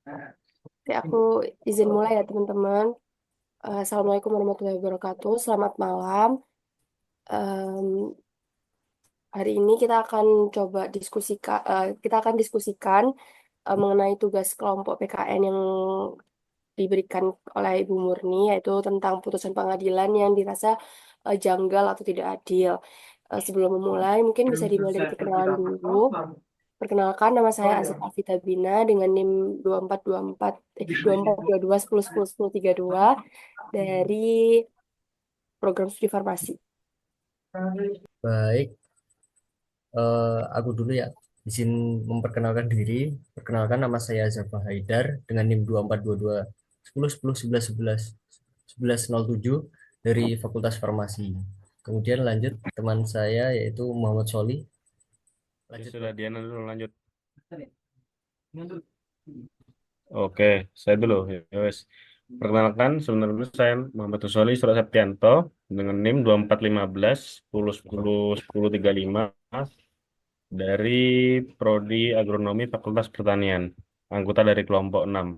Oke, aku izin mulai ya teman-teman. Assalamualaikum warahmatullahi wabarakatuh. Selamat malam. Em, Hari ini kita akan diskusikan mengenai tugas kelompok PKN yang diberikan oleh Ibu Murni, yaitu tentang putusan pengadilan yang dirasa janggal atau tidak adil. Sebelum memulai, mungkin bisa dimulai dari perkenalan dulu. Perkenalkan, nama saya Azra Afita Bina dengan NIM 2424 2422 10 10 10 32 dari program studi farmasi. Baik, aku dulu ya. Izin memperkenalkan diri. Perkenalkan nama saya Zafar Haidar dengan NIM 2422 10 10 11 11 1107 dari Fakultas Farmasi. Kemudian lanjut teman saya yaitu Muhammad Soli. Ya Lanjut sudah, Bro. Diana dulu lanjut. Oke, saya dulu. Ya wes. Perkenalkan, sebenarnya saya Muhammad Usoli Surat Septianto dengan NIM 2415 10 10 10 35 dari Prodi Agronomi Fakultas Pertanian, anggota dari kelompok 6.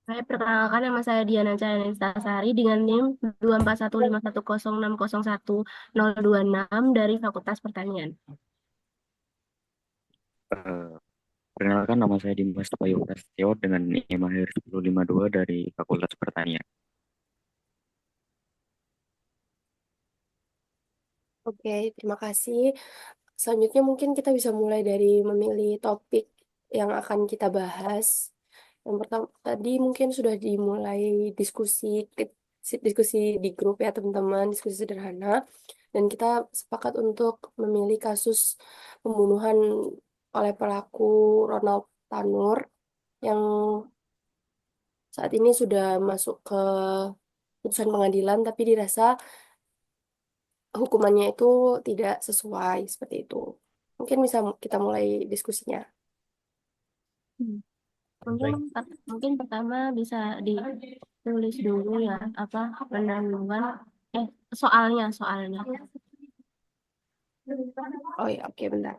Saya perkenalkan nama saya Diana Cayanista Sari dengan NIM 24151011026 dari Fakultas Pertanian. Eh, Perkenalkan nama saya Dimas Bayu Prasetyo dengan NIM akhir 1052 dari Fakultas Pertanian. Oke, terima kasih. Selanjutnya mungkin kita bisa mulai dari memilih topik yang akan kita bahas. Yang pertama tadi mungkin sudah dimulai diskusi diskusi di grup ya teman-teman, diskusi sederhana dan kita sepakat untuk memilih kasus pembunuhan oleh pelaku Ronald Tanur yang saat ini sudah masuk ke putusan pengadilan tapi dirasa hukumannya itu tidak sesuai seperti itu. Mungkin bisa kita mulai diskusinya. Hmm. Mungkin Baik, mungkin pertama bisa ditulis dulu ya apa pendahuluan eh soalnya. Oh ya, oke bentar.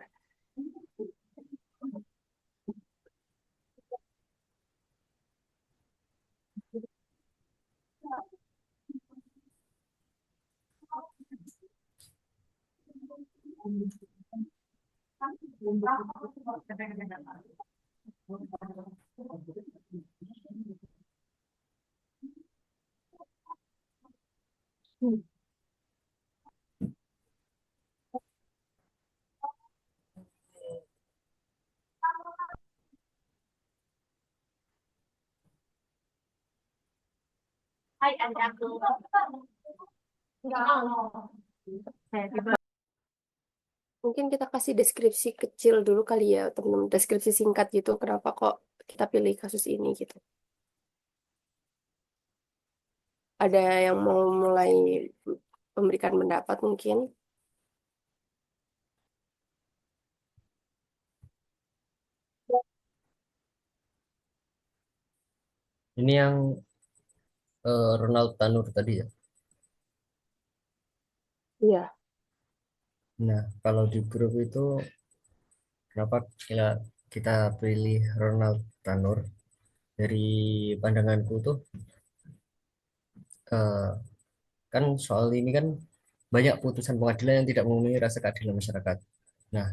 Hmm. Mungkin kita kasih deskripsi kecil dulu kali ya, teman-teman. Deskripsi singkat gitu, kenapa kok kita pilih kasus ini gitu. Ada yang mau mulai memberikan pendapat mungkin? ini yang Ronald Tanur tadi ya. Iya. Nah, kalau di grup itu kenapa kita kita pilih Ronald Tanur? Dari pandanganku tuh eh, kan soal ini kan banyak putusan pengadilan yang tidak memenuhi rasa keadilan masyarakat. Nah,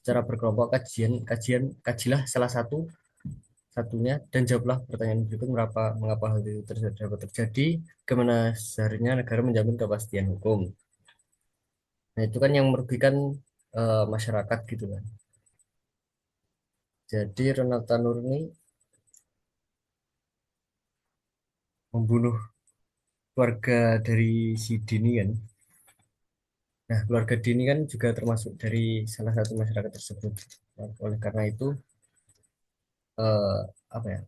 secara berkelompok kajilah salah satunya dan jawablah pertanyaan berikut mengapa hal itu dapat terjadi, bagaimana seharusnya negara menjamin kepastian hukum. Nah, itu kan yang merugikan masyarakat gitu kan. Jadi Ronald Tanur ini membunuh keluarga dari si Dini kan. Nah, keluarga Dini kan juga termasuk dari salah satu masyarakat tersebut. Nah, oleh karena itu, eh, apa ya,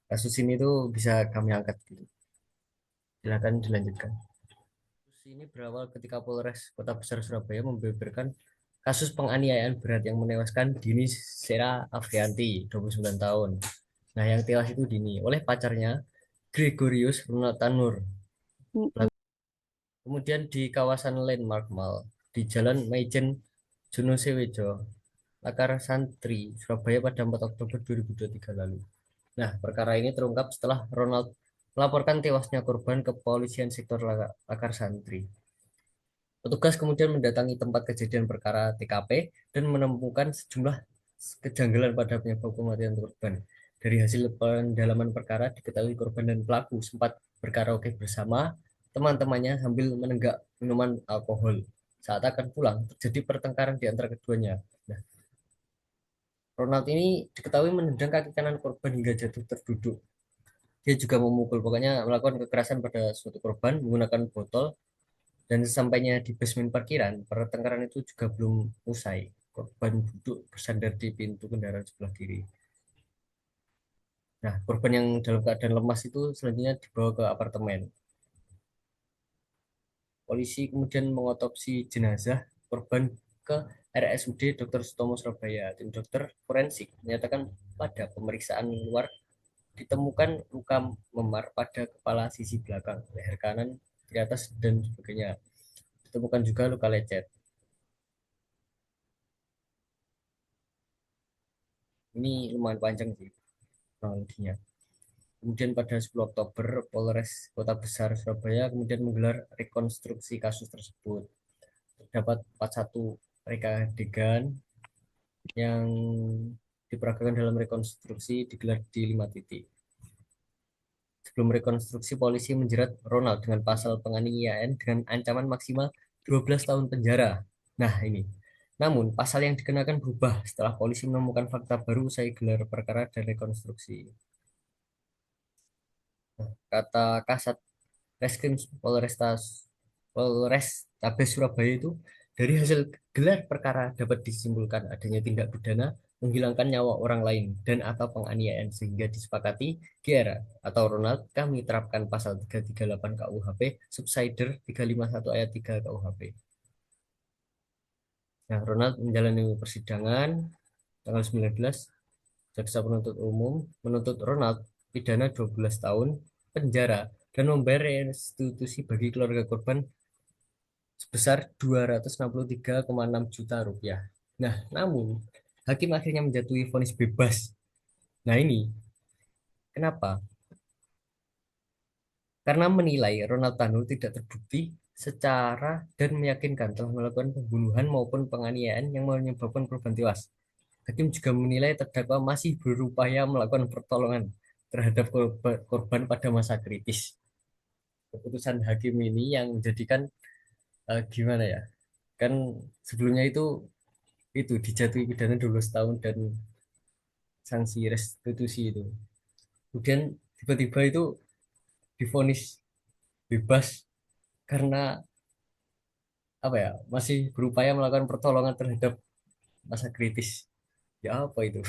kasus ini tuh bisa kami angkat. Gitu. Silakan dilanjutkan. Kasus ini berawal ketika Polres Kota Besar Surabaya membeberkan kasus penganiayaan berat yang menewaskan Dini Sera Afrianti, 29 tahun. Nah, yang tewas itu Dini oleh pacarnya Gregorius Ronald Tanur. Mm-mm. Kemudian di kawasan Landmark Mall di Jalan Maijen Junosewejo. Lakar Santri, Surabaya pada 4 Oktober 2023 lalu. Nah, perkara ini terungkap setelah Ronald melaporkan tewasnya korban ke Polisian Sektor Lakar Santri. Petugas kemudian mendatangi tempat kejadian perkara TKP dan menemukan sejumlah kejanggalan pada penyebab kematian korban. Dari hasil pendalaman perkara diketahui korban dan pelaku sempat berkaraoke bersama teman-temannya sambil menenggak minuman alkohol. Saat akan pulang, terjadi pertengkaran di antara keduanya. Nah, Ronald ini diketahui menendang kaki kanan korban hingga jatuh terduduk. Dia juga memukul, pokoknya melakukan kekerasan pada suatu korban menggunakan botol. Dan sesampainya di basement parkiran, pertengkaran itu juga belum usai. Korban duduk bersandar di pintu kendaraan sebelah kiri. Nah, korban yang dalam keadaan lemas itu selanjutnya dibawa ke apartemen. Polisi kemudian mengotopsi jenazah korban ke RSUD Dr. Sutomo Surabaya. Tim dokter forensik menyatakan pada pemeriksaan luar ditemukan luka memar pada kepala sisi belakang, leher kanan, di atas, dan sebagainya. Ditemukan juga luka lecet. Ini lumayan panjang sih kronologinya. Kemudian pada 10 Oktober, Polres Kota Besar Surabaya kemudian menggelar rekonstruksi kasus tersebut. Terdapat 41 reka adegan yang diperagakan dalam rekonstruksi digelar di 5 titik. Sebelum rekonstruksi, polisi menjerat Ronald dengan pasal penganiayaan dengan ancaman maksimal 12 tahun penjara. Nah, ini. Namun, pasal yang dikenakan berubah setelah polisi menemukan fakta baru usai gelar perkara dan rekonstruksi. Kata Kasat Reskrim Polrestabes Surabaya itu, dari hasil gelar perkara dapat disimpulkan adanya tindak pidana menghilangkan nyawa orang lain dan atau penganiayaan sehingga disepakati GR atau Ronald kami terapkan pasal 338 KUHP subsider 351 ayat 3 KUHP. Nah, Ronald menjalani persidangan tanggal 19. Jaksa penuntut umum menuntut Ronald pidana 12 tahun penjara dan membayar restitusi bagi keluarga korban sebesar 263,6 juta rupiah. Nah, namun hakim akhirnya menjatuhi vonis bebas. Nah, ini kenapa? Karena menilai Ronald Tanur tidak terbukti secara dan meyakinkan telah melakukan pembunuhan maupun penganiayaan yang menyebabkan korban tewas. Hakim juga menilai terdakwa masih berupaya melakukan pertolongan terhadap korban pada masa kritis. Keputusan hakim ini yang menjadikan gimana ya? Kan sebelumnya itu dijatuhi pidana 12 tahun dan sanksi restitusi itu. Kemudian tiba-tiba itu divonis bebas karena apa ya? Masih berupaya melakukan pertolongan terhadap masa kritis. Ya apa itu?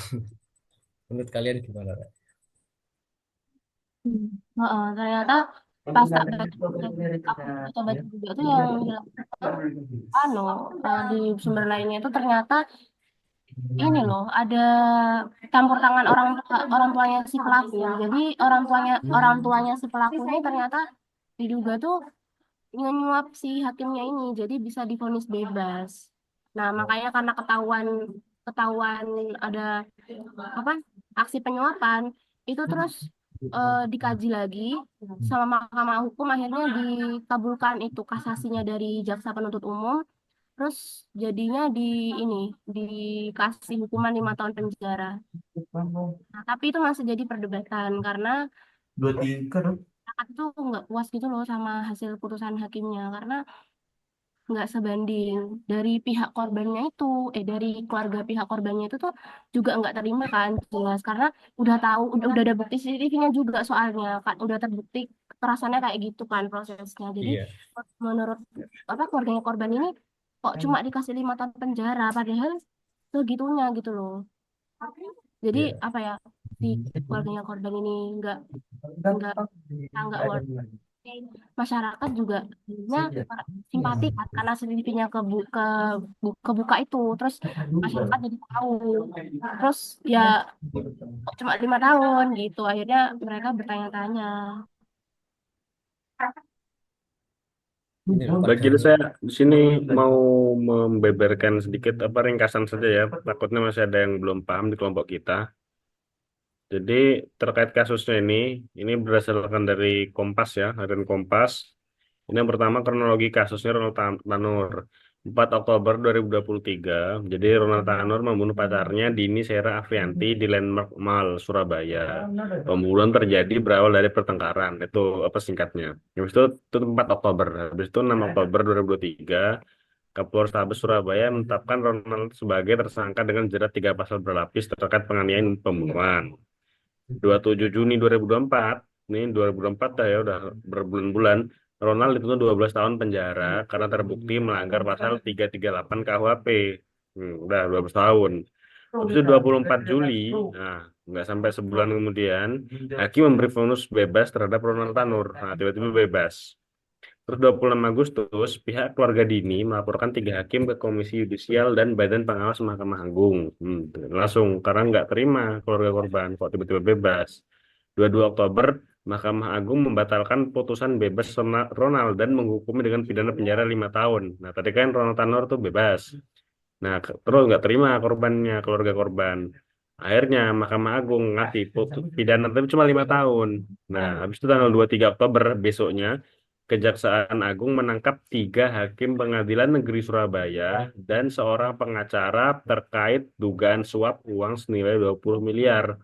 Menurut kalian gimana, Ra? Hmm. Heeh, ternyata pas tak baca, aku coba juga tuh yang bilang anu di sumber lainnya itu ternyata ini loh ada campur tangan orang tuanya si pelaku. Jadi orang tuanya si pelaku ini ternyata diduga tuh nyuap si hakimnya ini, jadi bisa divonis bebas. Nah, makanya karena ketahuan ketahuan ada apa aksi penyuapan itu terus dikaji lagi sama Mahkamah Hukum akhirnya dikabulkan itu kasasinya dari jaksa penuntut umum terus jadinya ini dikasih hukuman 5 tahun penjara. Nah, tapi itu masih jadi perdebatan karena masyarakat itu nggak puas gitu loh sama hasil putusan hakimnya karena nggak sebanding dari pihak korbannya itu dari keluarga pihak korbannya itu tuh juga nggak terima kan jelas karena udah tahu udah ada bukti CCTV-nya juga soalnya kan udah terbukti kekerasannya kayak gitu kan prosesnya jadi Iya, menurut keluarganya korban ini kok cuma dikasih 5 tahun penjara padahal segitunya gitu loh jadi iya. apa ya si keluarganya korban ini nggak nggak masyarakat juga jadinya simpati kan karena CCTV-nya kebuka itu terus masyarakat jadi tahu terus ya kok cuma 5 tahun gitu akhirnya mereka bertanya-tanya. Ini loh Pak Baik, jadi Dani. saya di sini mau membeberkan sedikit apa ringkasan saja ya. Takutnya masih ada yang belum paham di kelompok kita. Jadi terkait kasusnya ini berdasarkan dari Kompas ya, harian Kompas. Ini yang pertama kronologi kasusnya Ronald Tanur. 4 Oktober 2023, jadi Ronald Tanur membunuh pacarnya Dini Sera Afrianti di Landmark Mall, Surabaya. Pembunuhan terjadi berawal dari pertengkaran, itu apa singkatnya. Itu 4 Oktober. Habis itu 6 Oktober 2023, Kapolrestabes Surabaya menetapkan Ronald sebagai tersangka dengan jerat 3 pasal berlapis terkait penganiayaan dan pembunuhan. 27 Juni 2024, nih 2024 dah ya udah berbulan-bulan, Ronald dituntut 12 tahun penjara karena terbukti melanggar pasal 338 KUHP. Udah 12 tahun. Habis itu 24 Juli, nah nggak sampai sebulan kemudian, hakim memberi vonis bebas terhadap Ronald Tanur. Nah, tiba-tiba bebas. Terus 26 Agustus, pihak keluarga Dini melaporkan 3 hakim ke Komisi Yudisial dan Badan Pengawas Mahkamah Agung. Langsung, karena nggak terima keluarga korban, kok tiba-tiba bebas. 22 Oktober, Mahkamah Agung membatalkan putusan bebas Ronald dan menghukumnya dengan pidana penjara 5 tahun. Nah, tadi kan Ronald Tanur tuh bebas. Nah, terus nggak terima korbannya, keluarga korban. Akhirnya Mahkamah Agung ngasih pidana tapi cuma 5 tahun. Nah, habis itu tanggal 23 Oktober besoknya, Kejaksaan Agung menangkap 3 hakim Pengadilan Negeri Surabaya dan seorang pengacara terkait dugaan suap uang senilai 20 miliar.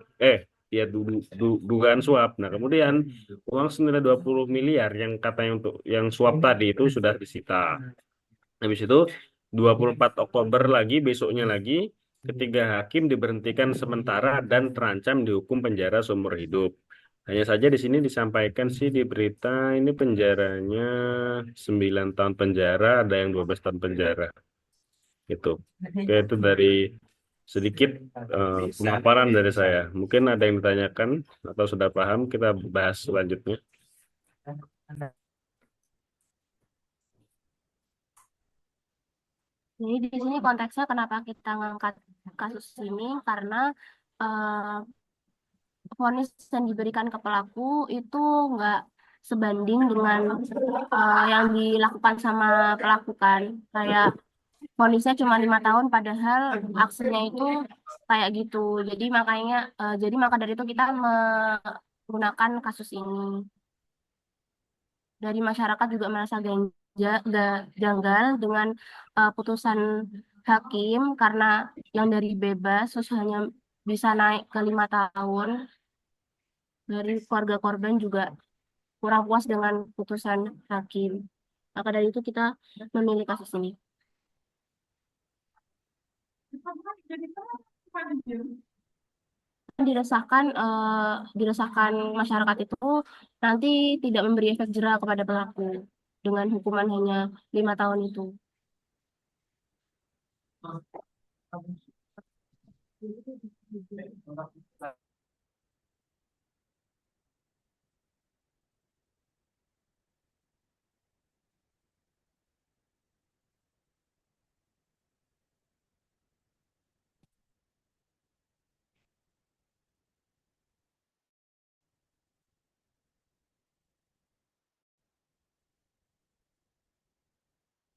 Ya dugaan suap. Nah, kemudian uang senilai 20 miliar yang katanya untuk yang suap tadi itu sudah disita. Habis itu 24 Oktober lagi, besoknya lagi, ketiga 3 hakim diberhentikan sementara dan terancam dihukum penjara seumur hidup. Hanya saja di sini disampaikan sih di berita ini penjaranya 9 tahun penjara, ada yang 12 tahun penjara. Gitu. Oke, itu dari sedikit pemaparan dari saya. Mungkin ada yang ditanyakan atau sudah paham, kita bahas selanjutnya. Jadi di sini konteksnya kenapa kita ngangkat kasus ini karena eh, vonis yang diberikan ke pelaku itu nggak sebanding dengan yang dilakukan sama pelaku kan. Kayak vonisnya cuma 5 tahun padahal aksinya itu kayak gitu. Jadi maka dari itu kita menggunakan kasus ini. Dari masyarakat juga merasa janggal dengan putusan hakim karena yang dari bebas terus hanya bisa naik ke 5 tahun. Dari keluarga korban juga kurang puas dengan putusan hakim. Maka dari itu kita memilih kasus ini. Diresahkan masyarakat itu nanti tidak memberi efek jera kepada pelaku dengan hukuman hanya 5 tahun itu.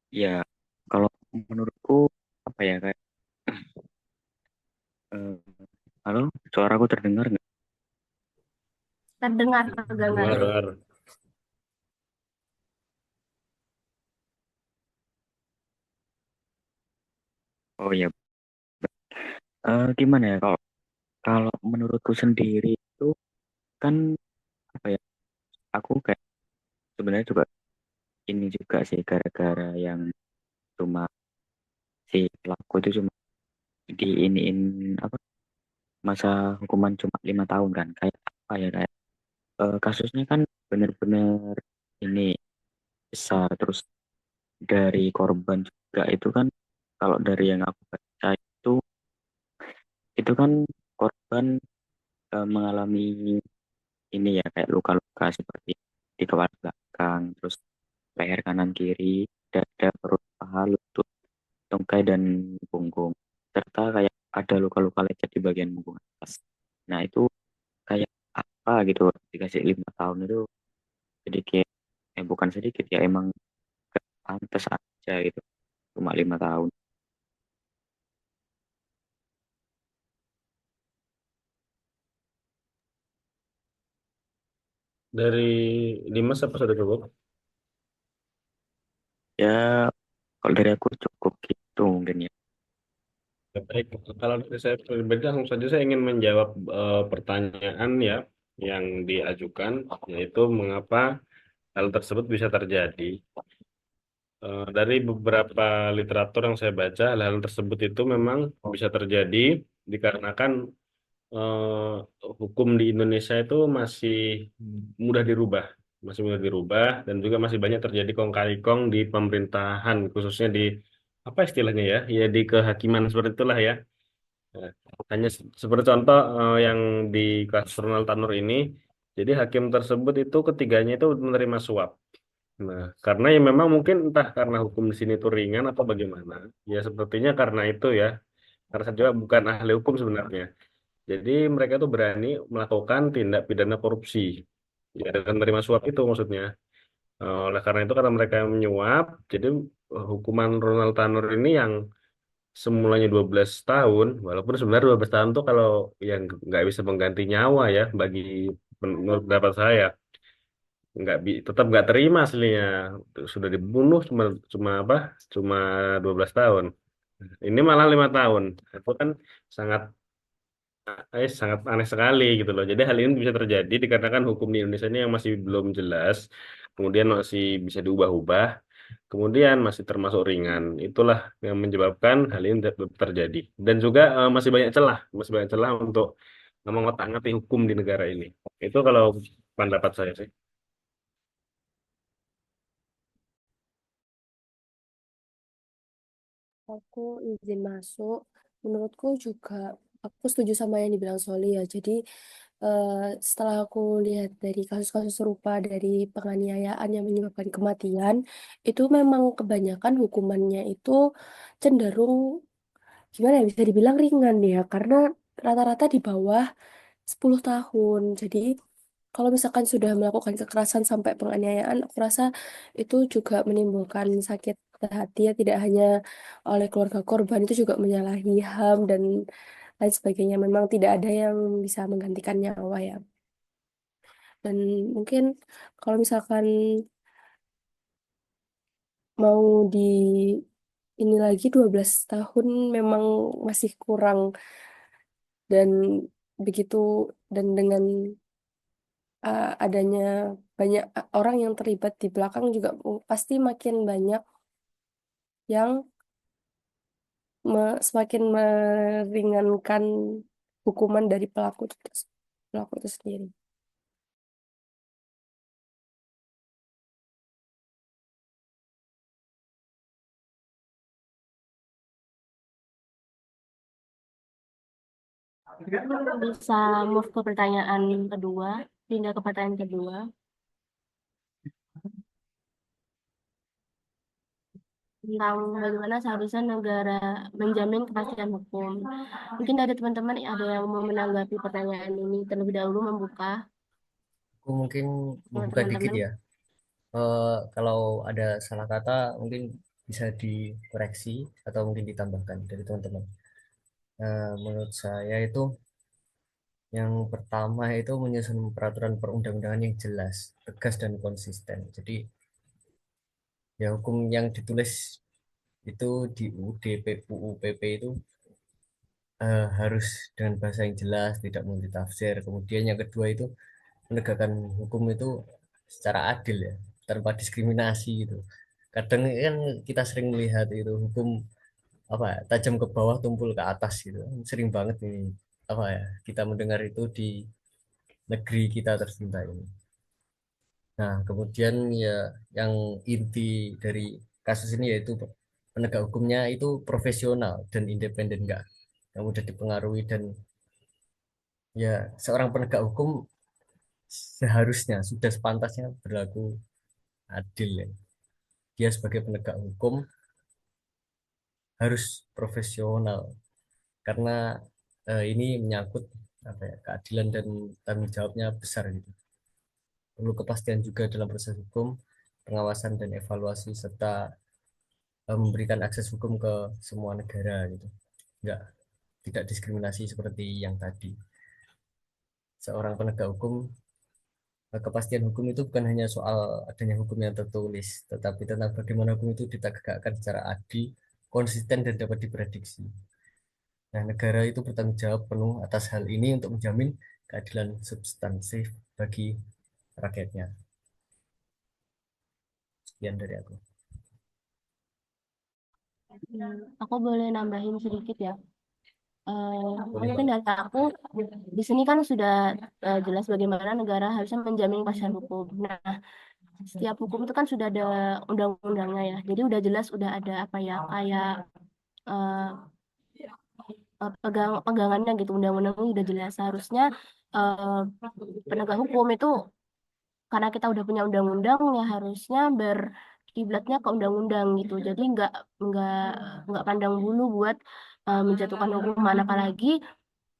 Ya, kalau menurutku apa ya kayak eh, halo, suaraku terdengar nggak? Terdengar, terdengar. Dengar. Oh ya, gimana ya kalau kalau menurutku sendiri itu kan apa ya? Aku kayak sebenarnya juga ini juga sih gara-gara yang cuma si pelaku itu cuma diiniin apa masa hukuman cuma 5 tahun kan kayak apa ya kayak kasusnya kan bener-bener ini besar terus dari korban juga itu kan kalau dari yang aku baca itu kan korban mengalami ini ya kayak luka-luka seperti di kepala belakang terus leher kanan kiri dada perut paha lutut tungkai dan punggung serta kayak ada luka-luka lecet di bagian punggung atas. Nah itu kayak apa gitu dikasih 5 tahun itu sedikit bukan sedikit ya emang pantas aja gitu, cuma 5 tahun. Dari Dimas apa sudah cukup? Ya kalau dari aku cukup gitu mungkin ya. Ya, baik, kalau dari saya pribadi langsung saja saya ingin menjawab pertanyaan ya yang diajukan, yaitu mengapa hal tersebut bisa terjadi. Dari beberapa literatur yang saya baca, hal-hal tersebut itu memang bisa terjadi dikarenakan hukum di Indonesia itu masih mudah dirubah, masih mudah dirubah, dan juga masih banyak terjadi kong kali kong di pemerintahan, khususnya di apa istilahnya ya, ya di kehakiman seperti itulah ya. Nah, hanya seperti contoh yang di kasus Ronald Tanur ini, jadi hakim tersebut itu ketiganya itu menerima suap. Nah, karena ya memang mungkin entah karena hukum di sini itu ringan atau bagaimana, ya sepertinya karena itu ya, karena saya juga bukan ahli hukum sebenarnya. Jadi mereka tuh berani melakukan tindak pidana korupsi, ya dengan menerima suap itu maksudnya. Oleh karena itu karena mereka yang menyuap, jadi hukuman Ronald Tanur ini yang semulanya 12 tahun, walaupun sebenarnya 12 tahun tuh kalau yang nggak bisa mengganti nyawa ya bagi menurut pendapat saya, tetap nggak terima aslinya, sudah dibunuh cuma cuma apa cuma 12 tahun, ini malah 5 tahun. Itu kan sangat sangat aneh sekali gitu loh. Jadi hal ini bisa terjadi dikarenakan hukum di Indonesia ini yang masih belum jelas, kemudian masih bisa diubah-ubah, kemudian masih termasuk ringan. Itulah yang menyebabkan hal ini terjadi. Dan juga masih banyak celah untuk mengotak-ngatik hukum di negara ini. Itu kalau pendapat saya sih. Aku izin masuk. Menurutku juga aku setuju sama yang dibilang Soli ya. Jadi eh, setelah aku lihat dari kasus-kasus serupa dari penganiayaan yang menyebabkan kematian, itu memang kebanyakan hukumannya itu cenderung gimana ya, bisa dibilang ringan ya, karena rata-rata di bawah 10 tahun. Jadi kalau misalkan sudah melakukan kekerasan sampai penganiayaan, aku rasa itu juga menimbulkan sakit hati ya, tidak hanya oleh keluarga korban, itu juga menyalahi HAM dan lain sebagainya. Memang tidak ada yang bisa menggantikan nyawa ya. Dan mungkin kalau misalkan mau di ini lagi 12 tahun memang masih kurang, dan begitu, dan dengan adanya banyak orang yang terlibat di belakang juga pasti makin banyak yang semakin meringankan hukuman dari pelaku itu sendiri. Bisa move ke pertanyaan kedua, pindah ke pertanyaan kedua. Tentang bagaimana seharusnya negara menjamin kepastian hukum. Mungkin dari teman-teman ada yang mau menanggapi pertanyaan ini terlebih dahulu, membuka Aku mungkin sama membuka dikit teman-teman. ya. Kalau ada salah kata mungkin bisa dikoreksi atau mungkin ditambahkan dari teman-teman. Menurut saya itu yang pertama itu menyusun peraturan perundang-undangan yang jelas, tegas dan konsisten. Jadi ya hukum yang ditulis itu di UUD, UU PP itu harus dengan bahasa yang jelas, tidak multitafsir. Kemudian yang kedua itu menegakkan hukum itu secara adil ya, tanpa diskriminasi gitu. Kadang kan kita sering melihat itu hukum apa ya, tajam ke bawah tumpul ke atas gitu. Sering banget ini apa ya, kita mendengar itu di negeri kita tercinta ini. Nah, kemudian ya yang inti dari kasus ini yaitu penegak hukumnya itu profesional dan independen, nggak mudah dipengaruhi, dan ya seorang penegak hukum seharusnya sudah sepantasnya berlaku adil ya. Dia sebagai penegak hukum harus profesional karena ini menyangkut apa ya, keadilan dan tanggung jawabnya besar gitu. Perlu kepastian juga dalam proses hukum, pengawasan dan evaluasi serta memberikan akses hukum ke semua negara gitu. Enggak, tidak diskriminasi seperti yang tadi. Seorang penegak hukum, kepastian hukum itu bukan hanya soal adanya hukum yang tertulis, tetapi tentang bagaimana hukum itu ditegakkan secara adil, konsisten, dan dapat diprediksi. Nah, negara itu bertanggung jawab penuh atas hal ini untuk menjamin keadilan substansif bagi rakyatnya. Sekian dari aku. Aku boleh nambahin sedikit ya. Boleh, Mungkin Pak. dari aku di sini kan sudah jelas bagaimana negara harusnya menjamin kepastian hukum. Nah, setiap hukum itu kan sudah ada undang-undangnya ya. Jadi udah jelas udah ada apa ya kayak eh, pegangannya gitu, undang-undangnya udah jelas. Seharusnya eh, penegak hukum itu karena kita udah punya undang-undang ya harusnya berkiblatnya ke undang-undang gitu. Jadi nggak nggak pandang bulu buat menjatuhkan hukuman, apalagi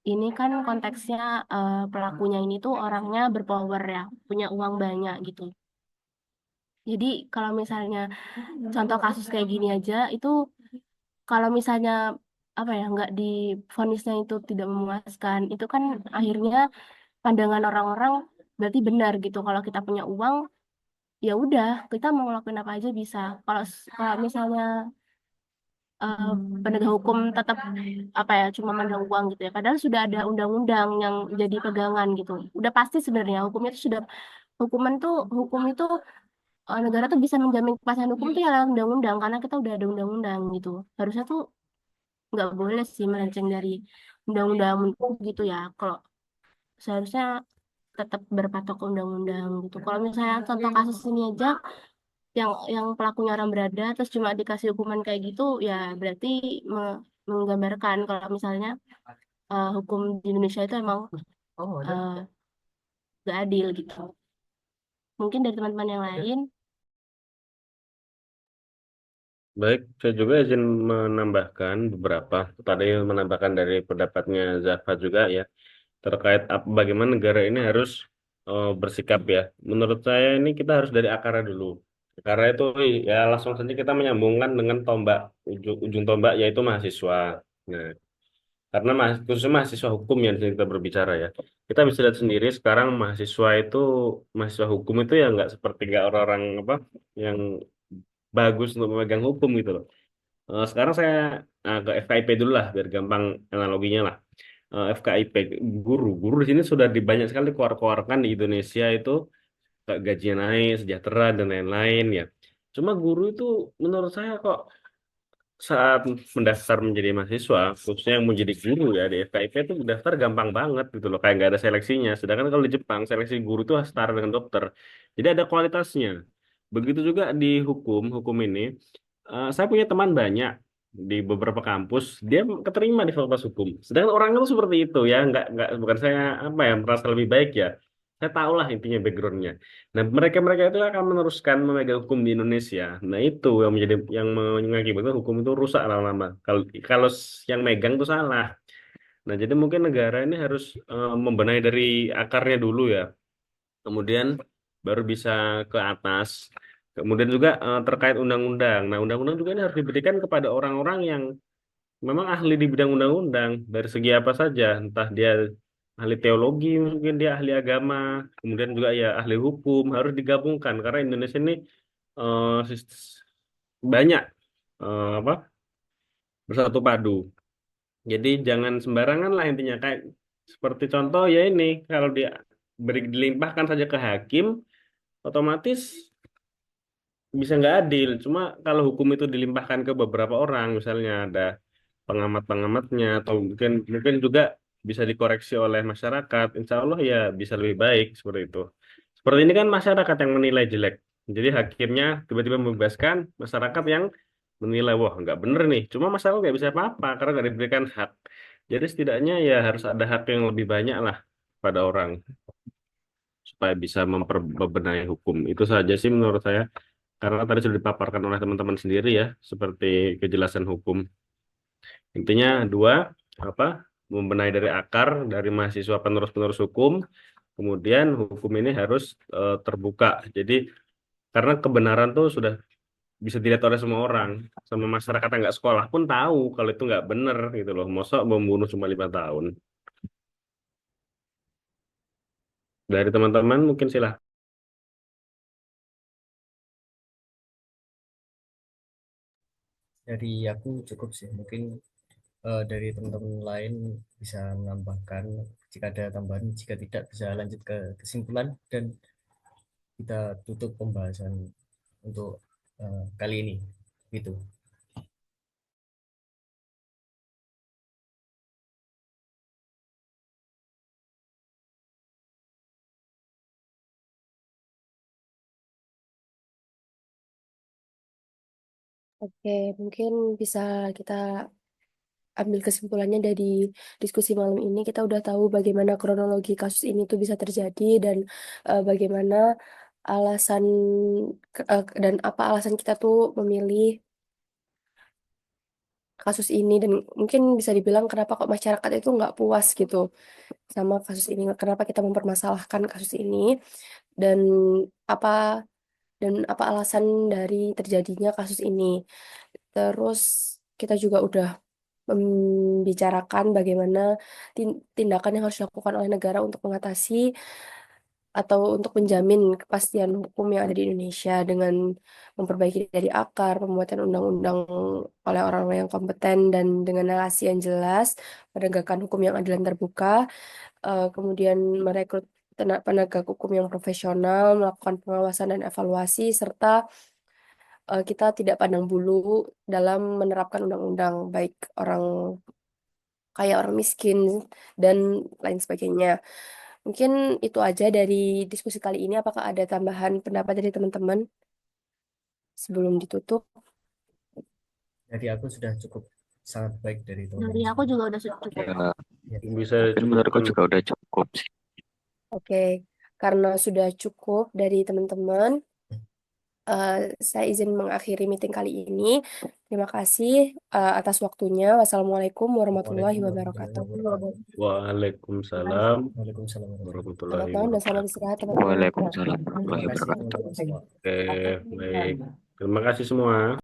ini kan konteksnya pelakunya ini tuh orangnya berpower ya, punya uang banyak gitu. Jadi kalau misalnya contoh kasus kayak gini aja itu kalau misalnya apa ya nggak di vonisnya itu tidak memuaskan, itu kan akhirnya pandangan orang-orang berarti benar gitu. Kalau kita punya uang ya udah kita mau ngelakuin apa aja bisa. Kalau misalnya eh, penegak hukum tetap apa ya cuma mandang uang gitu ya. Padahal sudah ada undang-undang yang jadi pegangan gitu. Udah pasti sebenarnya hukumnya itu sudah hukum itu negara tuh bisa menjamin kepastian hukum tuh ya lewat undang-undang karena kita udah ada undang-undang gitu. Harusnya tuh nggak boleh sih melenceng dari undang-undang gitu ya. Kalau seharusnya tetap berpatok ke undang-undang gitu. Kalau misalnya contoh kasus ini aja yang pelakunya orang berada terus cuma dikasih hukuman kayak gitu ya berarti menggambarkan kalau misalnya hukum di Indonesia itu emang uh, gak adil gitu. Mungkin dari teman-teman yang lain. Baik, saya juga izin menambahkan beberapa. Tadi menambahkan dari pendapatnya Zafa juga ya, terkait bagaimana negara ini harus bersikap ya. Menurut saya ini kita harus dari akarnya dulu. Karena itu ya langsung saja kita menyambungkan dengan tombak, ujung tombak yaitu mahasiswa. Nah, karena khususnya mahasiswa hukum yang di sini kita berbicara ya. Kita bisa lihat sendiri sekarang mahasiswa hukum itu ya nggak orang-orang apa yang bagus untuk memegang hukum gitu loh. Sekarang saya ke FKIP dulu lah biar gampang analoginya lah. FKIP guru di sini sudah banyak sekali keluar-keluarkan di Indonesia itu gajinya naik, sejahtera dan lain-lain ya. Cuma guru itu menurut saya kok saat mendaftar menjadi mahasiswa, khususnya yang mau jadi guru ya di FKIP itu mendaftar gampang banget gitu loh, kayak nggak ada seleksinya. Sedangkan kalau di Jepang seleksi guru itu setara dengan dokter, jadi ada kualitasnya. Begitu juga di hukum ini. Saya punya teman banyak di beberapa kampus, dia keterima di fakultas hukum. Sedangkan orang itu seperti itu ya, nggak bukan saya apa ya merasa lebih baik ya. Saya tahu lah intinya backgroundnya. Nah, mereka-mereka itu akan meneruskan memegang hukum di Indonesia. Nah, itu yang mengakibatkan hukum itu rusak lama-lama. Kalau kalau yang megang itu salah. Nah, jadi mungkin negara ini harus membenahi dari akarnya dulu ya. Kemudian baru bisa ke atas. Kemudian juga terkait undang-undang. Nah, undang-undang juga ini harus diberikan kepada orang-orang yang memang ahli di bidang undang-undang dari segi apa saja, entah dia ahli teologi, mungkin dia ahli agama, kemudian juga ya ahli hukum harus digabungkan karena Indonesia ini eh, banyak apa bersatu padu. Jadi jangan sembarangan lah intinya kayak seperti contoh ya ini kalau dia dilimpahkan saja ke hakim, otomatis bisa nggak adil. Cuma kalau hukum itu dilimpahkan ke beberapa orang, misalnya ada pengamat-pengamatnya atau mungkin mungkin juga bisa dikoreksi oleh masyarakat, insya Allah ya bisa lebih baik seperti itu. Seperti ini kan masyarakat yang menilai jelek. Jadi hakimnya tiba-tiba membebaskan masyarakat yang menilai wah nggak bener nih. Cuma masyarakat nggak bisa apa-apa karena nggak diberikan hak. Jadi setidaknya ya harus ada hak yang lebih banyak lah pada orang supaya bisa memperbenahi hukum. Itu saja sih menurut saya. Karena tadi sudah dipaparkan oleh teman-teman sendiri ya, seperti kejelasan hukum. Intinya dua, apa? Membenahi dari akar, dari mahasiswa penerus-penerus hukum, kemudian hukum ini harus terbuka. Jadi karena kebenaran tuh sudah bisa dilihat oleh semua orang, sama masyarakat yang nggak sekolah pun tahu kalau itu nggak bener gitu loh. Masa membunuh cuma 5 tahun. Dari teman-teman mungkin silahkan. Dari aku cukup sih. Mungkin dari teman-teman lain bisa menambahkan jika ada tambahan, jika tidak bisa lanjut ke kesimpulan dan kita tutup pembahasan untuk kali ini. Gitu. Oke, mungkin bisa kita ambil kesimpulannya dari diskusi malam ini. Kita udah tahu bagaimana kronologi kasus ini tuh bisa terjadi dan bagaimana alasan dan apa alasan kita tuh memilih kasus ini dan mungkin bisa dibilang kenapa kok masyarakat itu nggak puas gitu sama kasus ini, kenapa kita mempermasalahkan kasus ini dan apa apa alasan dari terjadinya kasus ini. Terus kita juga udah membicarakan bagaimana tindakan yang harus dilakukan oleh negara untuk mengatasi atau untuk menjamin kepastian hukum yang ada di Indonesia dengan memperbaiki dari akar, pembuatan undang-undang oleh orang-orang yang kompeten dan dengan narasi yang jelas, penegakan hukum yang adil dan terbuka, kemudian merekrut penegak hukum yang profesional, melakukan pengawasan dan evaluasi, serta kita tidak pandang bulu dalam menerapkan undang-undang, baik orang kaya, orang miskin, dan lain sebagainya. Mungkin itu aja dari diskusi kali ini. Apakah ada tambahan pendapat dari teman-teman sebelum ditutup? Jadi aku sudah cukup sangat baik dari Dari teman-teman aku semua. juga udah cukup. Ya, Ya, Bisa mungkin menurutku cukupkan. juga udah cukup sih. Oke, karena sudah cukup dari teman-teman, eh, saya izin mengakhiri meeting kali ini. Terima kasih atas waktunya. Wassalamualaikum warahmatullahi Waalaikumsalam warahmatullahi wabarakatuh. wabarakatuh. Waalaikumsalam Waalaikumsalam warahmatullahi Selamat warahmatullahi malam dan selamat wabarakatuh. istirahat, teman-teman. Waalaikumsalam Terima warahmatullahi kasih wabarakatuh. teman-teman semua. Oke, baik. Terima kasih semua.